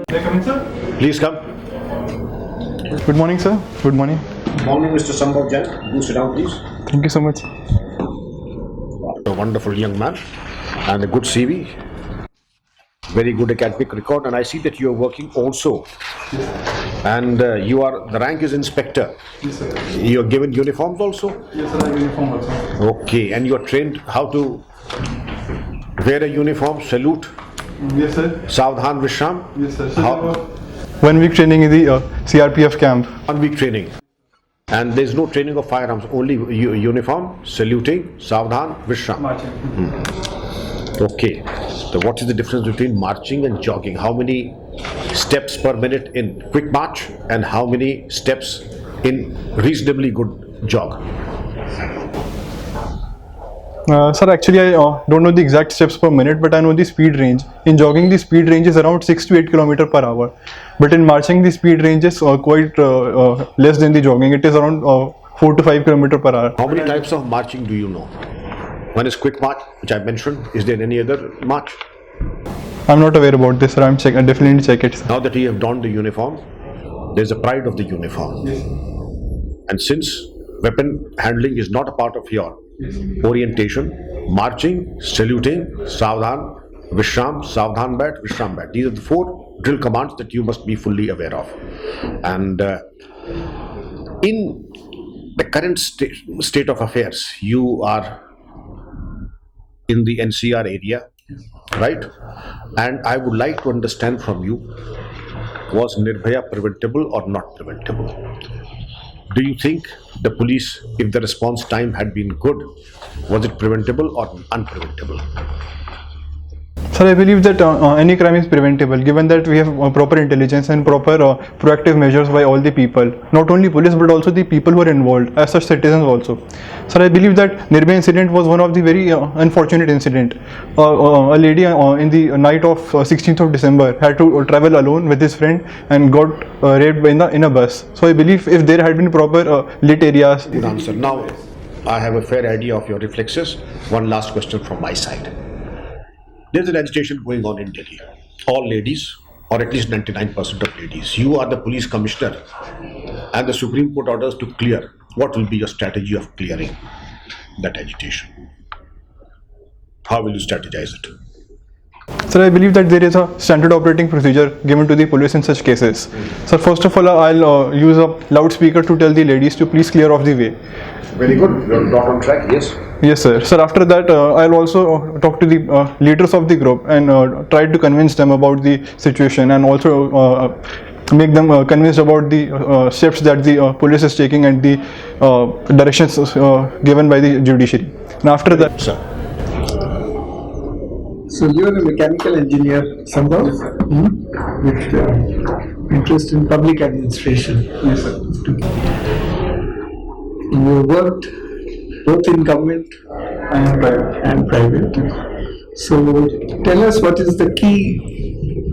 May I come in, sir? Please come. Good morning, sir. Good morning. Morning, Mr. Sambhav Jain. Do sit down, please. Thank you so much. A wonderful young man and a good CV. Very good academic record, and I see that you are working also. And the rank is inspector. Yes, sir. You are given uniforms also? Yes, sir. I have uniform also. Okay, and you are trained how to wear a uniform, salute, Yes, sir. Savdhan Vishram? Yes, sir. How? 1 week training in the CRPF camp. 1 week training. And there is no training of firearms, only uniform, saluting, Savdhan Vishram. Marching. Okay. So what is the difference between marching and jogging? How many steps per minute in quick march and how many steps in reasonably good jog? Sir, actually, I don't know the exact steps per minute, but I know the speed range. In jogging, the speed range is around 6 to 8 km per hour. But in marching, the speed range is quite less than the jogging. It is around 4 to 5 km per hour. How many types of marching do you know? One is quick march, which I mentioned. Is there any other march? I'm not aware about this, sir. I'll definitely check it. Now that you have donned the uniform, there's a pride of the uniform. Yes. And since weapon handling is not a part of your orientation, marching, saluting, Savdhan, Vishram, Savdhan Bat, Vishram Bat. These are the 4 drill commands that you must be fully aware of. And in the current state of affairs, you are in the NCR area, right? And I would like to understand from you, was Nirbhaya preventable or not preventable? Do you think the police, if the response time had been good, was it preventable or unpreventable? Sir, I believe that any crime is preventable, given that we have proper intelligence and proper proactive measures by all the people, not only police but also the people who are involved, as such citizens also. Sir, I believe that Nirbhaya incident was one of the very unfortunate incident. A lady in the night of 16th of December had to travel alone with his friend and got raped in a bus. So I believe if there had been proper lit areas. Good answer. Now, I have a fair idea of your reflexes. One last question from my side. There's an agitation going on in Delhi. All ladies, or at least 99% of ladies. You are the police commissioner and the Supreme Court orders to clear. What will be your strategy of clearing that agitation? How will you strategize it? Sir, I believe that there is a standard operating procedure given to the police in such cases. Sir, first of all, I'll use a loudspeaker to tell the ladies to please clear off the way. Very good. You're not on track, yes? Yes, sir. Sir, after that, I'll also talk to the leaders of the group and try to convince them about the situation and also make them convinced about the steps that the police is taking and the directions given by the judiciary. And after that, Sir. So you are a mechanical engineer, Sambhav, with interest in public administration. yes, sir. You worked both in government and private. So tell us, what is the key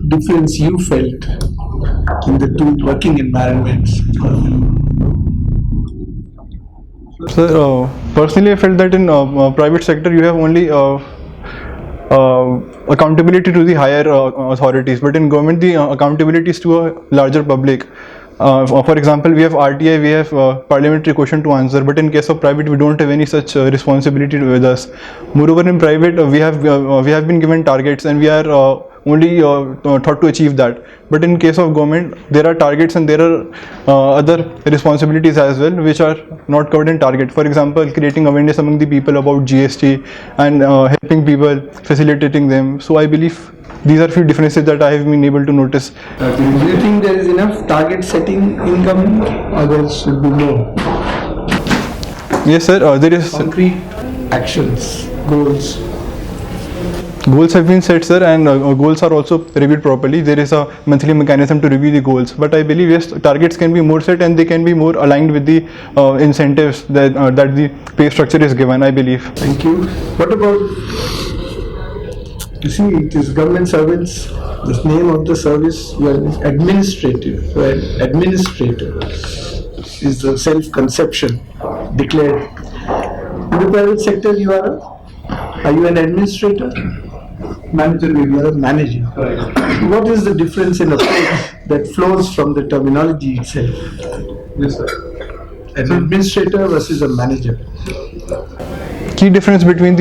difference you felt in the two working environments? Sir, personally, I felt that in private sector you have only accountability to the higher authorities, but in government the accountability is to a larger public. For example, we have RTI, we have parliamentary question to answer, but in case of private, we don't have any such responsibility with us. Moreover, in private, we have been given targets, and we are only thought to achieve that. But in case of government, there are targets and there are other responsibilities as well, which are not covered in target. For example, creating awareness among the people about GST and helping people, facilitating them. So I believe these are few differences that I have been able to notice. Do you think there is enough target setting in government, or there should be more? Yes, sir. There is Concrete actions, goals. goals have been set, sir, and goals are also reviewed properly. There is a monthly mechanism to review the goals. But I believe yes, targets can be more set and they can be more aligned with the incentives that the pay structure is given, I believe. Thank you. What about, you see, it is government servants, the name of the service, you are administrative, right? Administrator is the self-conception declared. In the private sector, are you an administrator? manager will be a manager. What is the difference in approach that flows from the terminology itself? Yes, sir. An administrator versus a manager. Key difference between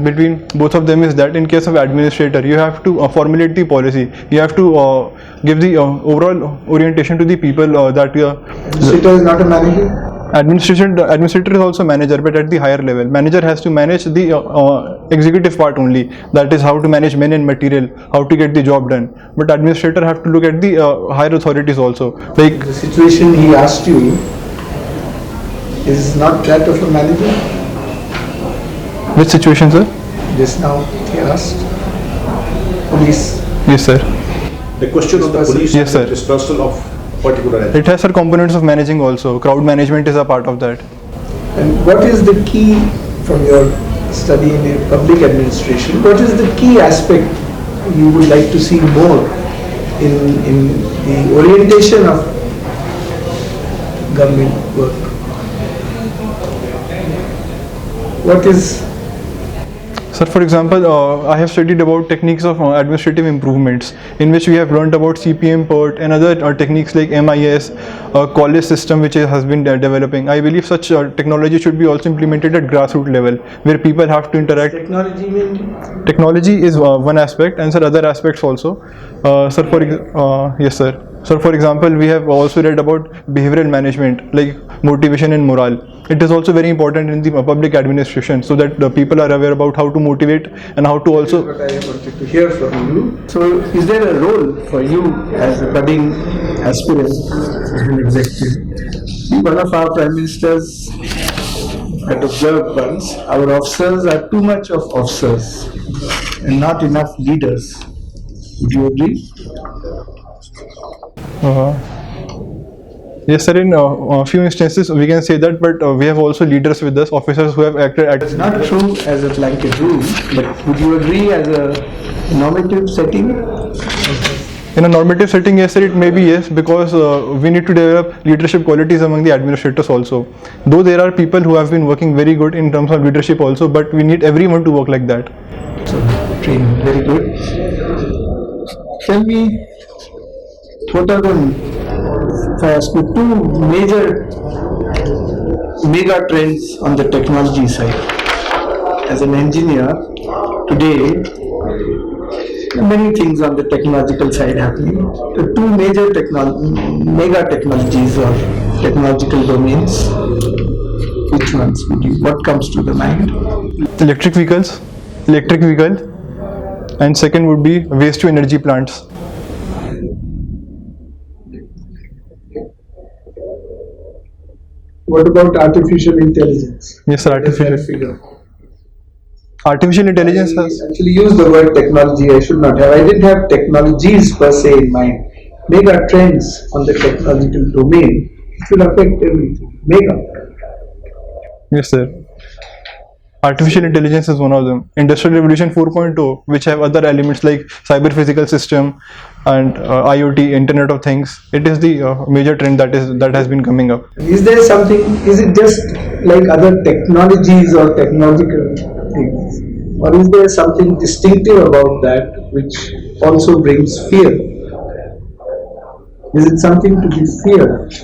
between both of them is that in case of administrator, you have to formulate the policy. You have to give the overall orientation to the people that Administrator is not a manager. Administrator is also manager, but at the higher level. Manager has to manage the executive part only. That is how to manage men and material, how to get the job done. But administrator have to look at the higher authorities also. Like The situation he asked you is not that of a manager. which situation, sir? Just now he asked. Police. Yes, sir. The question of the police Yes, sir. is dispersal of particular entity. It has some components of managing also. Crowd management is a part of that. And what is the key from your study in public administration? What is the key aspect you would like to see more in the orientation of government work? What is Sir, for example, I have studied about techniques of administrative improvements, in which we have learned about CPM PERT and other techniques like MIS, college system which has been developing. I believe such technology should be also implemented at grassroots level, where people have to interact. technology mean? Technology is one aspect, and sir, other aspects also. Yes, sir. So, for example, we have also read about behavioral management, like motivation and morale. It is also very important in the public administration, so that the people are aware about how to motivate and how to also. What I wanted to hear from you. So, is there a role for you as a budding aspirant as an executive? One of our prime ministers had observed once, our officers are too much of officers and not enough leaders. Would you agree? Yes, sir. In a few instances, we can say that, but we have also leaders with us, officers who have acted at. It's not true as a blanket rule, but would you agree as a normative setting? In a normative setting, yes, sir, it may be yes, because we need to develop leadership qualities among the administrators also. Though there are people who have been working very good in terms of leadership also, but we need everyone to work like that. So, training, very good. Tell me, what are the, if I ask you, two mega trends on the technology side? As an engineer, today, many things on the technological side happening. The two major mega technologies or technological domains, which ones would you, what comes to the mind? Electric vehicles, and second would be waste to energy plants. What about artificial intelligence? Yes, sir. Artificial intelligence has. Actually used the word technology, I should not have. I didn't have technologies per se in mind. Mega trends on the technological domain, it will affect everything. Mega. Yes, sir. Artificial intelligence is one of them. Industrial Revolution 4.0, which have other elements like cyber physical system and IoT, Internet of Things. It is the major trend that has been coming up. Is there something, is it just like other technologies or technological things? Or is there something distinctive about that which also brings fear? Is it something to be feared?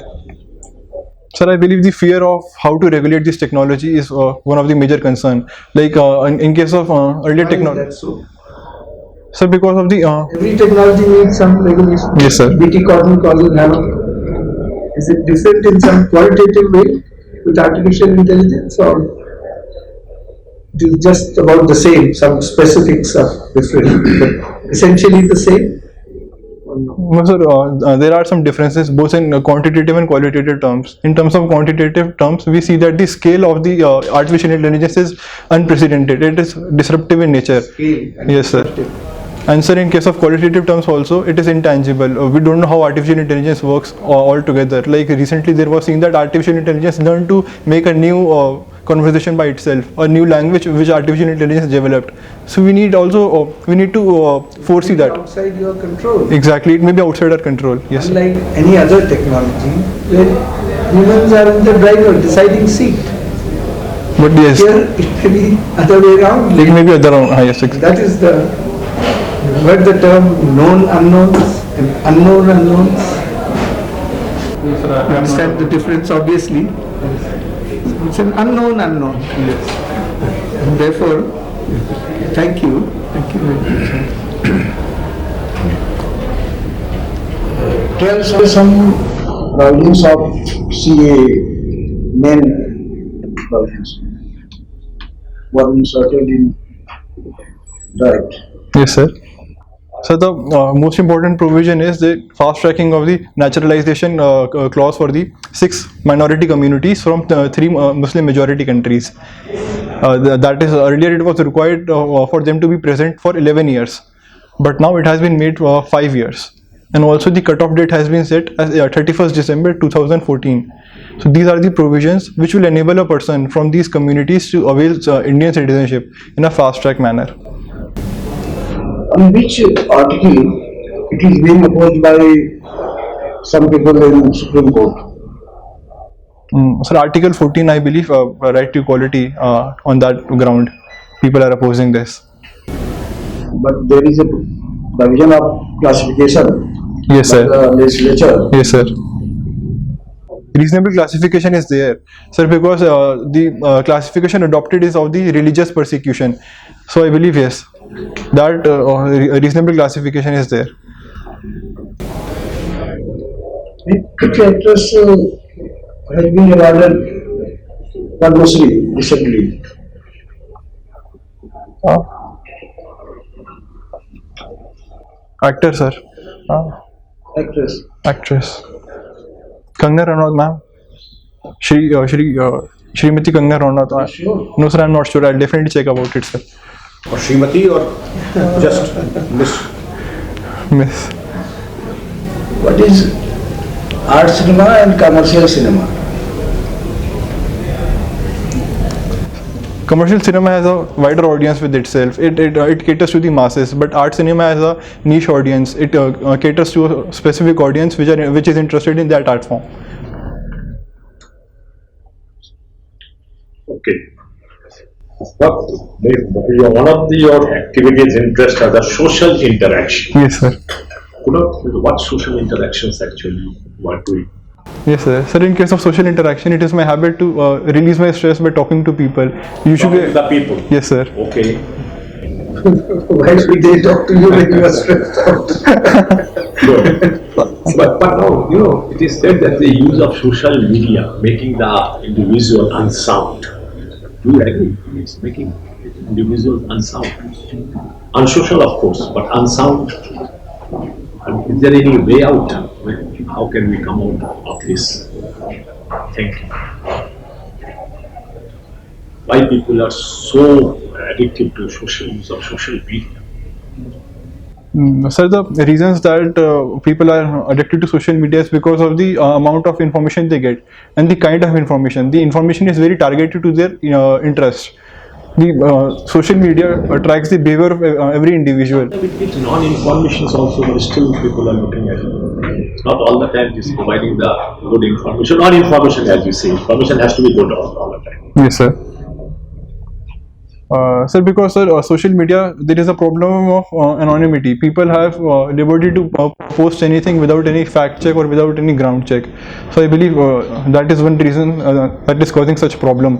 Sir, I believe the fear of how to regulate this technology is one of the major concern. Like in case of earlier technology. That's so. Sir, because of the Every technology needs some regulation. Yes, sir. B.T. Cotton calls it hammer. Is it different in some qualitative way with artificial intelligence, or it is just about the same? Some specifics are different, but essentially the same. No, sir, there are some differences both in quantitative and qualitative terms. In terms of quantitative terms, we see that the scale of the artificial intelligence is unprecedented. It is disruptive in nature. Yes, sir. And sir, in case of qualitative terms also, it is intangible. We don't know how artificial intelligence works altogether. Like recently there was seen that artificial intelligence learned to make a new conversation by itself, a new language which artificial intelligence developed. So we need to foresee that. Outside your control. Exactly, it may be outside our control. Yes. Unlike any other technology, where humans are in the driver deciding seat. But yes, Here it may be other way around. it may be other. Yes, exactly. That is the heard the term known unknowns and unknown unknowns? You understand the difference, obviously. It's an unknown unknown. Yes. And therefore, thank you. Thank you very much. Tell us some provisions of CA, main provisions. What inserted in right. Yes, sir. So the most important provision is the fast tracking of the naturalization clause for the 6 minority communities from 3 Muslim majority countries. That is, earlier it was required for them to be present for 11 years, but now it has been made 5 years. And also the cutoff date has been set as 31st December 2014. So these are the provisions which will enable a person from these communities to avail Indian citizenship in a fast track manner. On which article it is being opposed by some people in Supreme Court? Sir, Article 14, I believe, right to equality, on that ground, people are opposing this. But there is a provision of classification Yes, by sir. the legislature. Yes, sir. Reasonable classification is there, sir, because the classification adopted is of the religious persecution. So I believe, yes, that reasonable classification is there. Which actress has been awarded Padma Shri recently? Actor, sir. Actress. Actress. Kangana Ranaut, ma'am. Shrimati Kangana Ranaut. Sure. No, sir, I'm not sure. I'll definitely check about it, sir. Or Srimati or just Miss? Miss. What is art cinema and commercial cinema? Commercial cinema has a wider audience with itself. It caters to the masses, but art cinema has a niche audience. It caters to a specific audience which is interested in that art form. Okay. One of your activities interest are the social interaction. Yes, sir. What social interactions actually you are doing? Yes, sir. Sir, in case of social interaction, it is my habit to release my stress by talking to people. Usually, Talking to the people. yes, sir. Okay. Why should they talk to you when you are stressed out? Good. But now, it is said that the use of social media making the individual unsound. Do you agree? It's making individuals unsound. Unsocial, of course, but unsound. And is there any way out? How can we come out of this? Thank you. Why people are so addicted to social use of social media? Sir, the reasons that people are addicted to social media is because of the amount of information they get and the kind of information. The information is very targeted to their interest. The social media tracks the behavior of every individual. It's non-information also, but still people are looking at it. Not all the time it is providing the good information. Non-information, as you say, information has to be good all the time. Yes, sir. Sir, because social media, there is a problem of anonymity. People have liberty to post anything without any fact check or without any ground check. So I believe that is one reason that is causing such problem.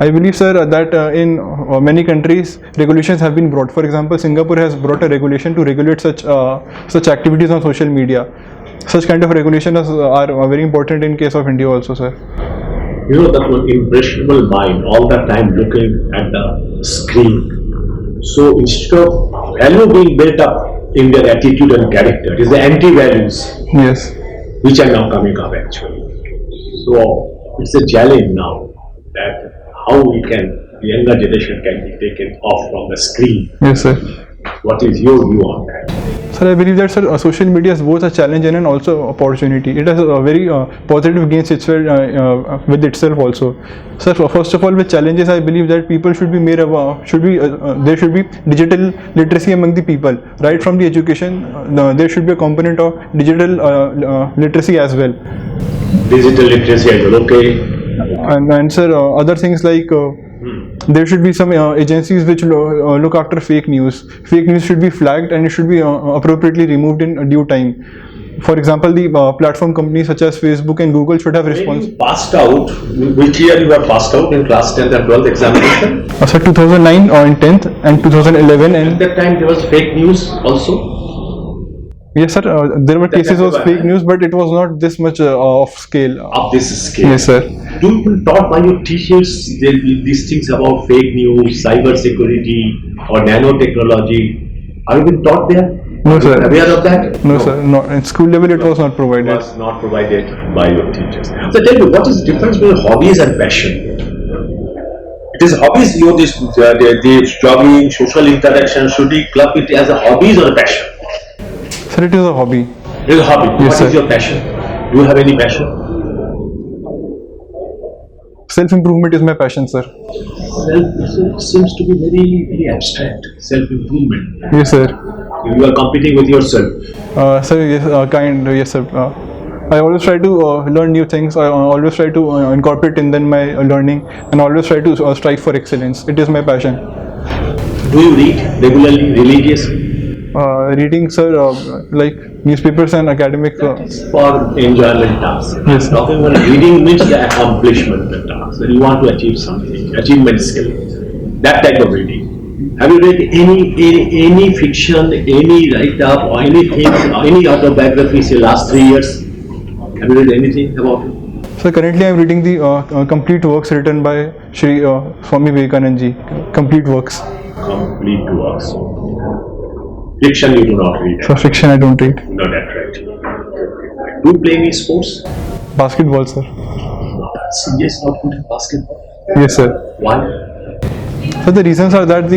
I believe, sir, that in many countries regulations have been brought. For example, Singapore has brought a regulation to regulate such activities on social media. Such kind of regulations are very important in case of India also, sir. You know, that one impressionable mind all the time looking at the screen. So instead of value being built up in their attitude and character, it is the anti-values Yes. which are now coming up actually. So it's a challenge now that how we can, the younger generation can be taken off from the screen. Yes, sir. What is your view on that? Sir, I believe that, sir, social media is both a challenge and also opportunity. It has a very positive gains itself with itself also. Sir, first of all, with challenges, I believe that people should be made aware. There should be digital literacy among the people. Right from the education, there should be a component of digital literacy as well. Digital literacy as well, okay. And sir, other things like there should be some agencies which look after fake news. Fake news should be flagged and it should be appropriately removed in due time. For example, the platform companies such as Facebook and Google should have When response. you passed out, which year you were passed out in class 10th and 12th examination? So 2009 in 10th and 2011 At and that time there was fake news also. yes sir, there were cases of That- fake news, but it was not this much of scale. Of this scale. Yes sir. Do you been taught by your teachers these things about fake news, cyber security, or nanotechnology? Are you been taught there? No, Are you sir. aware of that? No sir, no, in school level it was not It provided. was not provided by your teachers. So tell me, what is the difference between hobbies and passion? It is hobbies, you know, this jogging, social interaction, shooting club, it as a hobbies or a passion? Sir, it is a hobby. It is a hobby. Yes, What sir. is your passion? Do you have any passion? Self-improvement is my passion, sir. Self seems to be very abstract. Self-improvement. Yes, sir. You are competing with yourself. Sir, yes, yes, sir. I always try to learn new things. I always try to incorporate in then my learning, and always try to strive for excellence. It is my passion. Do you read regularly, religious? Reading, sir, like newspapers and academic. For enjoyment tasks. Yes. Talking about reading means the accomplishment the task. That you want to achieve something, achievement skill. That type of reading. Have you read any fiction, any write-up, or anything, or any autobiography say last 3 years? Have you read anything about it? So currently, I am reading the complete works written by Shri Swami Vivekanand ji. Complete works. Complete works. Fiction you do not read. So fiction I don't read. No, that's right. Do you play any sports? Basketball, sir. Yes, not good at basketball. Yes, sir. Why? So the reasons are that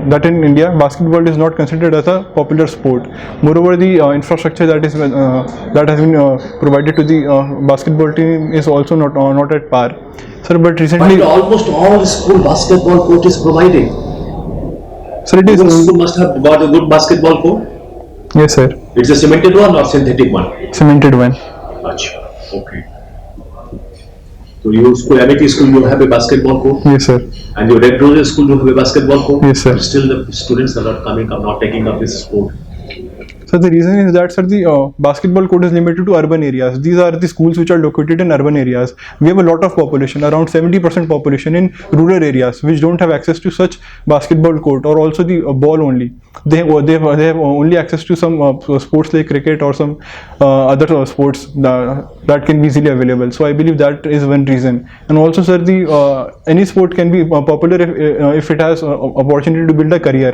that in India basketball is not considered as a popular sport. Moreover, the infrastructure that has been provided to the basketball team is also not at par. Sir, but But recently, almost all school basketball court is providing. sir, it is Your school must have got a good basketball court. yes, sir, It's a cemented one or synthetic one? cemented one. Acha, okay. So your school, Amity school, you have a basketball court, Yes, sir. and your Red Roses school, you have a basketball court. Yes, sir. But still, the students are not coming, are not taking up this sport. So the reason is that, sir, the basketball court is limited to urban areas. These are the schools which are located in urban areas. We have a lot of population, around 70% population in rural areas, which don't have access to such basketball court or also the ball only. They have only access to some sports like cricket or some other sports that can be easily available. So I believe that is one reason. And also, sir, the any sport can be popular if it has opportunity to build a career.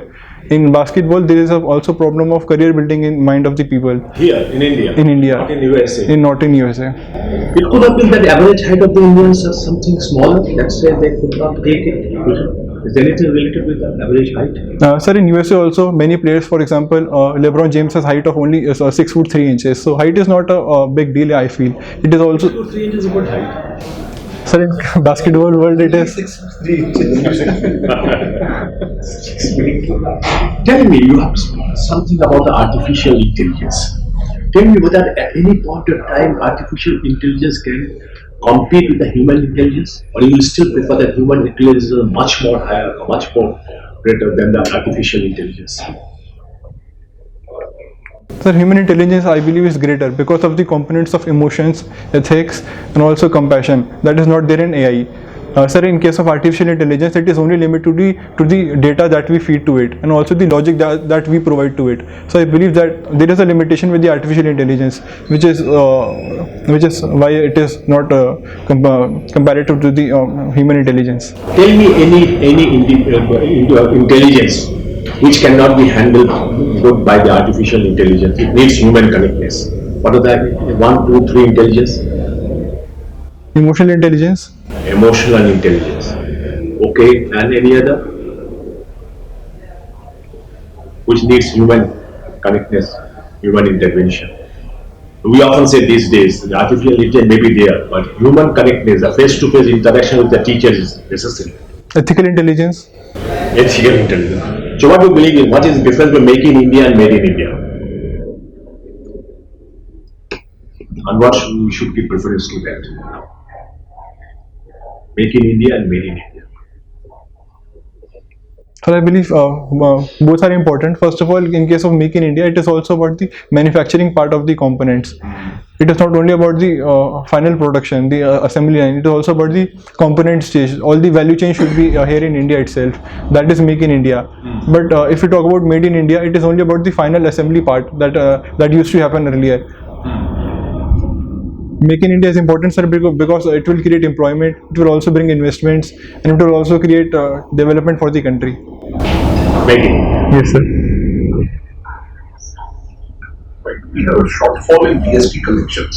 In basketball, there is also problem of career building in mind of the people Here in India. in India, Not in USA. not in USA. It could have been that the average height of the Indians are something smaller. That's why they could not take it. Is there anything related with the average height? Sir, in USA also many players, for example, LeBron James has height of only 6 foot 3 inches. So height is not a big deal. I feel it is also, 2 or 3 inches is a good height. sir, in basketball world it is. Tell me, you have something about the artificial intelligence. Tell me whether at any point of time artificial intelligence can compete with the human intelligence, or you will still prefer that human intelligence is much more higher, much more greater than the artificial intelligence. Sir, human intelligence I believe is greater because of the components of emotions, ethics, and also compassion that is not there in AI. Sir, in case of artificial intelligence, it is only limited to the data that we feed to it and also the logic that we provide to it. So I believe that there is a limitation with the artificial intelligence, which is why it is not comparative to the human intelligence. Tell me any intelligence which cannot be handled good by the artificial intelligence. It needs human connectedness. What are the 1, 2, 3 intelligence? Emotional intelligence. Emotional intelligence. Okay, and any other? Which needs human connectedness, human intervention. We often say these days, the artificial intelligence may be there, but human connectedness, the face-to-face interaction with the teacher is necessary. Ethical intelligence. Ethical intelligence. So what do you believe in? What is the difference between Make in India and Made in India? And what should give preference to that? Make in India and Made in India. So I believe both are important. First of all, in case of Make in India, it is also about the manufacturing part of the components. It is not only about the final production, the assembly line. It is also about the component stage. All the value chain should be here in India itself. That is Make in India. But if we talk about Made in India, it is only about the final assembly part that used to happen earlier. Make in India is important, sir, because it will create employment, it will also bring investments, and it will also create development for the country. Making. Yes, sir. We have a shortfall in GST collections.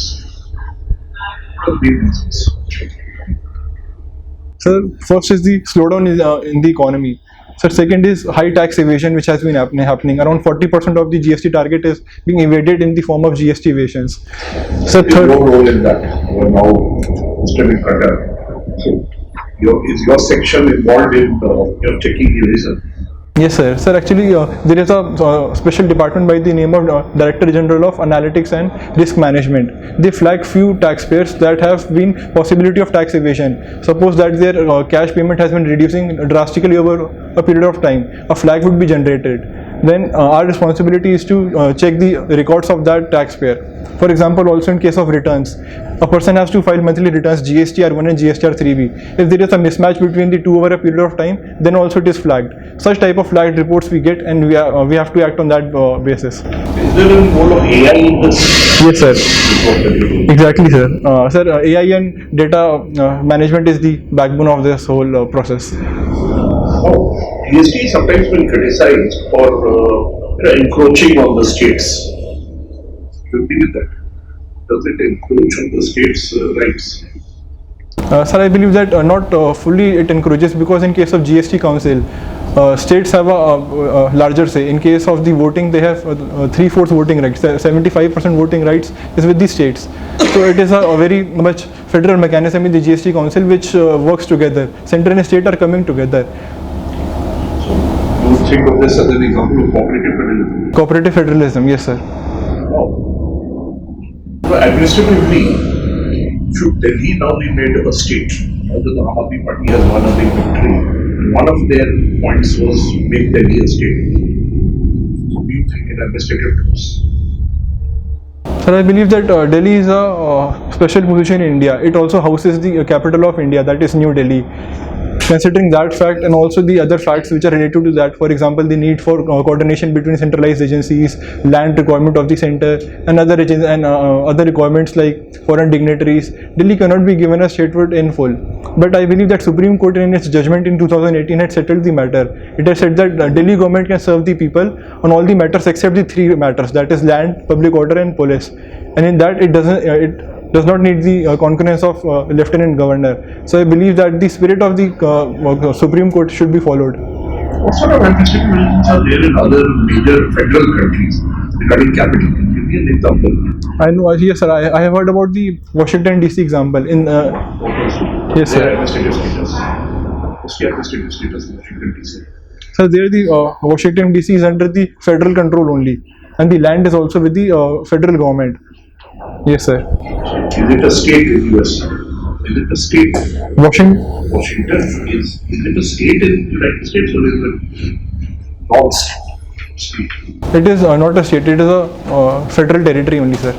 What are the main reasons? Sir, first is the slowdown in the economy. Sir, second is high tax evasion, which has been happening. Around 40% of the GST target is being evaded in the form of GST evasions. Sir, There is third. no role in that. You are now Mr. Qatar. So, is your section involved in checking evasion? Yes, sir. Sir, actually, there is a special department by the name of Director General of Analytics and Risk Management. They flag few taxpayers that have been possibility of tax evasion. Suppose that their cash payment has been reducing drastically over a period of time. A flag would be generated. Then our responsibility is to check the records of that taxpayer. For example, also in case of returns, a person has to file monthly returns GSTR1 and GSTR3B. If there is a mismatch between the two over a period of time, then also it is flagged. Such type of flagged reports we get, and we have to act on that basis. Is there a role of AI in this? Yes, sir. Report that you're doing? Exactly, sir. Sir, AI and data management is the backbone of this whole process. Oh, GST is sometimes been criticized for encroaching on the states. Do you agree with that? Does it encroach on the states' rights? Sir, I believe that not fully it encourages, because in case of GST Council, states have a larger say. In case of the voting, they have 3/4 voting rights. 75% voting rights is with the states. So it is a very much federal mechanism in the GST Council which works together. Center and state are coming together. You think of this as an example of cooperative federalism? Cooperative federalism, yes, sir. So administratively, should Delhi now be made a state? Although the Aam Aadmi Party has won a big victory, and one of their points was make Delhi a state. So do you think in administrative terms? Sir, I believe that Delhi is a special position in India. It also houses the capital of India, that is New Delhi. Considering that fact and also the other facts which are related to that, for example, the need for coordination between centralized agencies, land requirement of the center, and other requirements like foreign dignitaries, Delhi cannot be given a statehood in full. But I believe that Supreme Court in its judgment in 2018 had settled the matter. It has said that Delhi government can serve the people on all the matters except the three matters, that is land, public order, and police. And in that it does not need the concurrence of Lieutenant Governor. So I believe that the spirit of the Supreme Court should be followed. What sort of administrative arrangements are there in other major federal countries regarding capital? Can you give me an example? I know, yes, sir. I have heard about the Washington DC example. Yes, Their sir. administrative status. What's the administrative status in Washington DC? So there the Washington DC is under the federal control only, and the land is also with the federal government. Yes, sir. Is it a state in US? Is it a state? Washington is it a state in United States or is it non-state? It is not a state. It is a federal territory only, sir.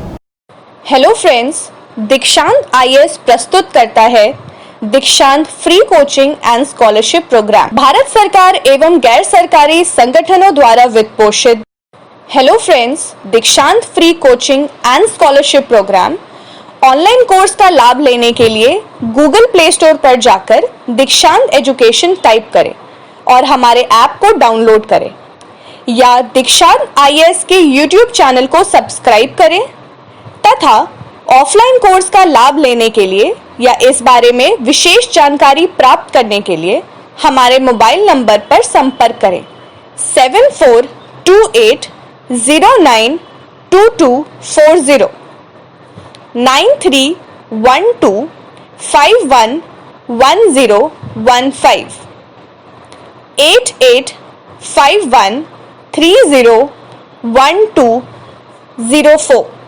Hello friends, Dikshant IAS प्रस्तुत करता है Dikshant free coaching and scholarship programme, Bharat सरकार एवं गैर सरकारी संगठनों द्वारा वित्त पोषित। Hello friends, Dikshant free coaching and scholarship programme online course का लाभ लेने के लिए गूगल प्ले स्टोर पर जाकर दीक्षांत एजुकेशन टाइप करें और हमारे ऐप को डाउनलोड करें, या दीक्षांत आईएएस के यूट्यूब चैनल को सब्सक्राइब करें तथा ऑफलाइन कोर्स का लाभ लेने के लिए या इस बारे में विशेष जानकारी प्राप्त करने के लिए हमारे मोबाइल नंबर पर संपर्क करें 7428092240 9312511015 8851301204।